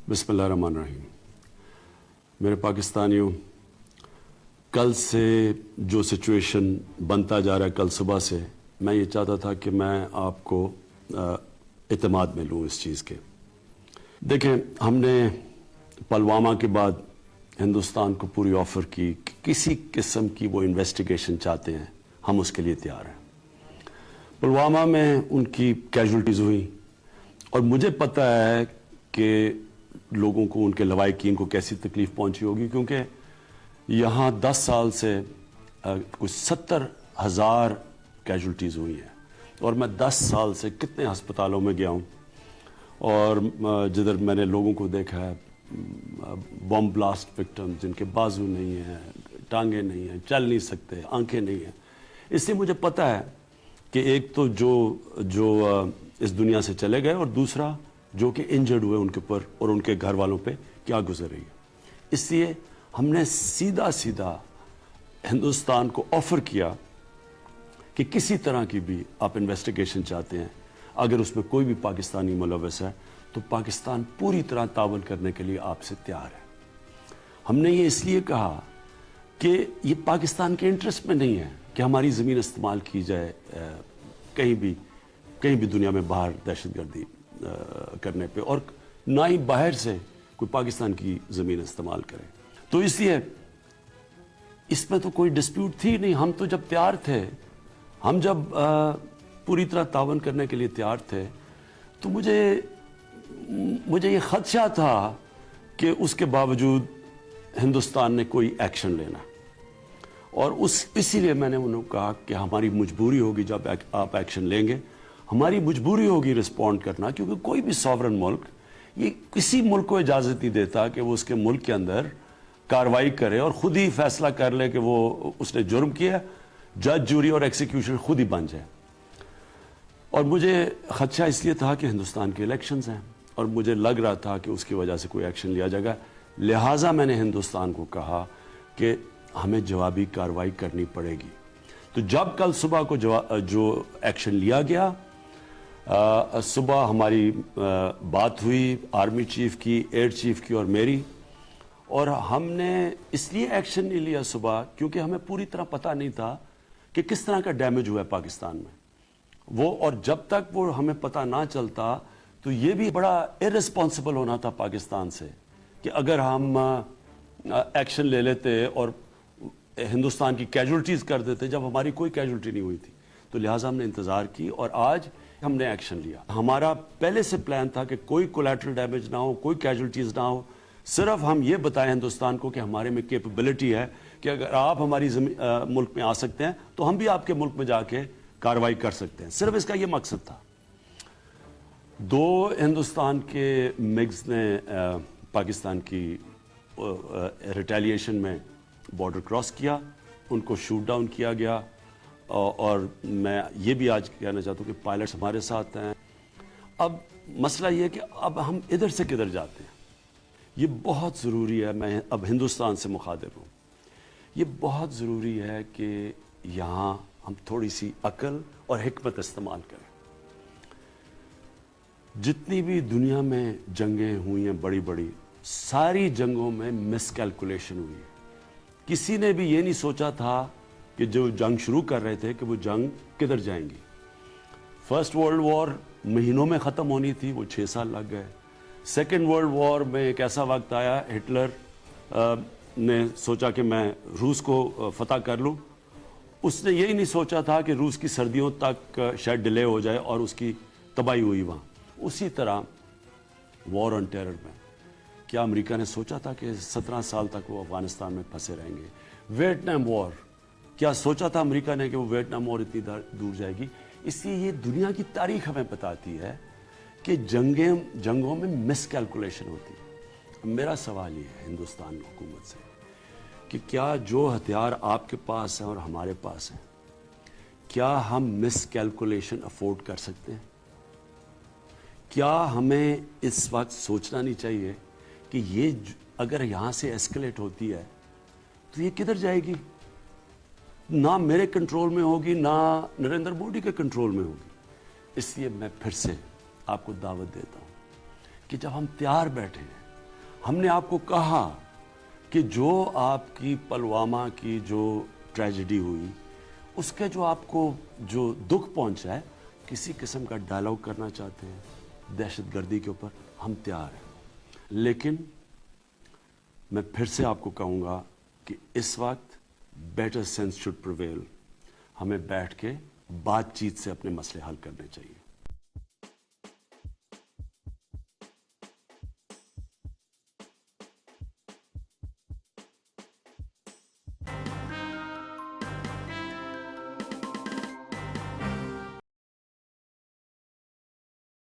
बिस्मिल्लाहिर्रहमानिर्रहीम। मेरे पाकिस्तानियों, कल से जो सिचुएशन बनता जा रहा है, कल सुबह से मैं ये चाहता था कि मैं आपको इत्मीनान में लूँ इस चीज़ के। देखें, हमने पुलवामा के बाद हिंदुस्तान को पूरी ऑफ़र की कि किसी किस्म की वो इन्वेस्टिगेशन चाहते हैं, हम उसके लिए तैयार हैं। पुलवामा में उनकी कैजुअल्टीज़ हुई और मुझे पता है कि लोगों को, उनके लवाहिकीन को कैसी तकलीफ़ पहुंची होगी, क्योंकि यहाँ 10 साल से कुछ 70,000 कैजुअल्टीज़ हुई हैं और मैं 10 साल से कितने अस्पतालों में गया हूँ और जिधर मैंने लोगों को देखा है, बम ब्लास्ट विक्टिम जिनके बाजू नहीं हैं, टांगे नहीं हैं, चल नहीं सकते, आंखें नहीं हैं। इसलिए मुझे पता है कि एक तो जो इस दुनिया से चले गए और दूसरा जो कि इंजर्ड हुए उनके ऊपर और उनके घर वालों पे क्या गुजर रही है। इसलिए हमने सीधा हिंदुस्तान को ऑफ़र किया कि किसी तरह की भी आप इन्वेस्टिगेशन चाहते हैं, अगर उसमें कोई भी पाकिस्तानी मुलव्वस है तो पाकिस्तान पूरी तरह तावन करने के लिए आपसे तैयार है। हमने ये इसलिए कहा कि ये पाकिस्तान के इंटरेस्ट में नहीं है कि हमारी ज़मीन इस्तेमाल की जाए कहीं भी दुनिया में बाहर दहशतगर्दी करने पे, और ना ही बाहर से कोई पाकिस्तान की ज़मीन इस्तेमाल करे। तो इसलिए इसमें तो कोई डिस्प्यूट थी नहीं। हम तो जब तैयार थे, हम जब पूरी तरह तावन करने के लिए तैयार थे, तो मुझे ये खदशा था कि उसके बावजूद हिंदुस्तान ने कोई एक्शन लेना, और इसीलिए मैंने उन्हें कहा कि हमारी मजबूरी होगी जब आप एक्शन लेंगे, हमारी मजबूरी होगी रिस्पॉन्ड करना, क्योंकि कोई भी सॉवरन मुल्क ये किसी मुल्क को इजाज़त नहीं देता कि वो उसके मुल्क के अंदर कार्रवाई करे और ख़ुद ही फैसला कर ले कि वो उसने जुर्म किया, जज, जूरी और एक्सिक्यूशन खुद ही बन जाए। और मुझे खदशा इसलिए था कि हिंदुस्तान के इलेक्शंस हैं और मुझे लग रहा था कि उसकी वजह से कोई एक्शन लिया जाएगा। लिहाजा मैंने हिंदुस्तान को कहा कि हमें जवाबी कार्रवाई करनी पड़ेगी। तो जब कल सुबह को जो एक्शन लिया गया, सुबह हमारी बात हुई आर्मी चीफ की, एयर चीफ की और मेरी, और हमने इसलिए एक्शन नहीं लिया सुबह क्योंकि हमें पूरी तरह पता नहीं था कि किस तरह का डैमेज हुआ है पाकिस्तान में वो, और जब तक वो हमें पता ना चलता तो ये भी बड़ा इररिस्पॉन्सिबल होना था पाकिस्तान से कि अगर हम एक्शन ले लेते और हिंदुस्तान की कैजुअल्टीज़ कर देते जब हमारी कोई कैजुअल्टी नहीं हुई थी। तो लिहाजा हमने इंतज़ार की और आज हमने एक्शन लिया। हमारा पहले से प्लान था कि कोई कोलैटरल डैमेज ना हो, कोई कैजुअल्टीज़ ना हो, सिर्फ हम ये बताएं हिंदुस्तान को कि हमारे में कैपेबिलिटी है कि अगर आप हमारी मुल्क में आ सकते हैं तो हम भी आपके मुल्क में जाके कार्रवाई कर सकते हैं। सिर्फ इसका ये मकसद था। 2 हिंदुस्तान के मिग्स ने पाकिस्तान की रिटेलिएशन में बॉर्डर क्रॉस किया, उनको शूट डाउन किया गया, और मैं ये भी आज कहना चाहता हूँ कि पायलट्स हमारे साथ हैं। अब मसला ये है कि अब हम इधर से किधर जाते हैं, ये बहुत ज़रूरी है। मैं अब हिंदुस्तान से मुखातिब हूँ। ये बहुत ज़रूरी है कि यहाँ हम थोड़ी सी अक्ल और हिकमत इस्तेमाल करें। जितनी भी दुनिया में जंगें हुई हैं बड़ी बड़ी, सारी जंगों में मिसकैलकुलेशन हुई है। किसी ने भी ये नहीं सोचा था कि जो जंग शुरू कर रहे थे कि वो जंग किधर जाएंगी। फर्स्ट वर्ल्ड वॉर महीनों में ख़त्म होनी थी, वो 6 साल लग गए। सेकेंड वर्ल्ड वॉर में एक ऐसा वक्त आया, हिटलर ने सोचा कि मैं रूस को फतह कर लूँ। उसने यही नहीं सोचा था कि रूस की सर्दियों तक शायद डिले हो जाए और उसकी तबाही हुई वहाँ। उसी तरह वॉर ऑन टेरर में क्या अमेरिका ने सोचा था कि 17 साल तक वो अफगानिस्तान में फंसे रहेंगे। वियतनाम वॉर, क्या सोचा था अमेरिका ने कि वो वियतनाम वॉर इतनी दूर जाएगी। इसलिए ये दुनिया की तारीख हमें बताती है कि जंगों में मिसकैलकुलेशन होती है। मेरा सवाल ये है हिंदुस्तान हुकूमत से कि क्या जो हथियार आपके पास हैं और हमारे पास हैं, क्या हम मिसकैलकुलेशन अफोर्ड कर सकते हैं? क्या हमें इस वक्त सोचना नहीं चाहिए कि ये अगर यहाँ से एस्केलेट होती है तो ये किधर जाएगी? ना मेरे कंट्रोल में होगी, ना नरेंद्र मोदी के कंट्रोल में होगी। इसलिए मैं फिर से आपको दावत देता हूँ कि जब हम तैयार बैठे हैं ہم نے آپ کو کہا کہ جو آپ کی پلوامہ کی جو ٹریجڈی ہوئی اس کے جو آپ کو جو دکھ پہنچا ہے کسی قسم کا ڈائلاگ کرنا چاہتے ہیں دہشت گردی کے اوپر ہم تیار ہیں لیکن میں پھر سے آپ کو کہوں گا کہ اس وقت بیٹر سینس شوڈ پریویل ہمیں بیٹھ کے بات چیت سے اپنے مسئلے حل کرنے چاہیے